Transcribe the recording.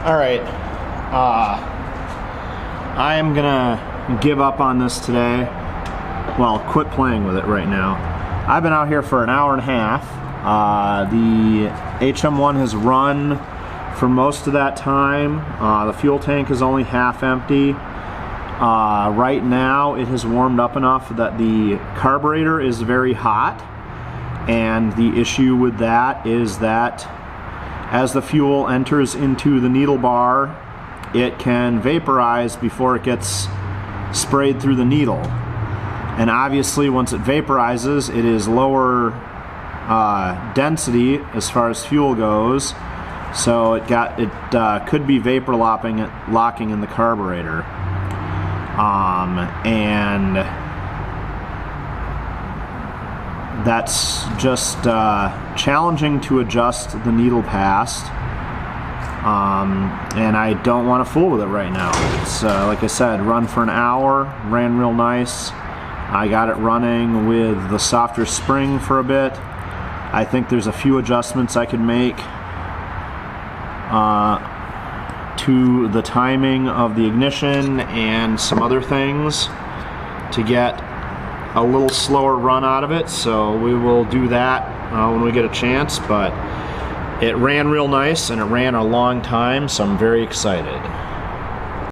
All right, I am gonna give up on this today. Well, quit playing with it right now. I've been out here for an hour and a half. The HM-01 has run for most of that time. The fuel tank is only half empty. Right now it has warmed up enough that the carburetor is very hot, and the issue with that is that as the fuel enters into the needle bar, it can vaporize before it gets sprayed through the needle. And obviously once it vaporizes, it is lower density as far as fuel goes, so it could be vapor locking in the carburetor. And that's just challenging to adjust the needle past, and I don't want to fool with it right now. It's like I said, run for an hour, ran real nice. I got it running with the softer spring for a bit. I think there's a few adjustments I could make to the timing of the ignition and some other things to get a little slower run out of it, so we will do that when we get a chance. But it ran real nice and it ran a long time, so I'm very excited.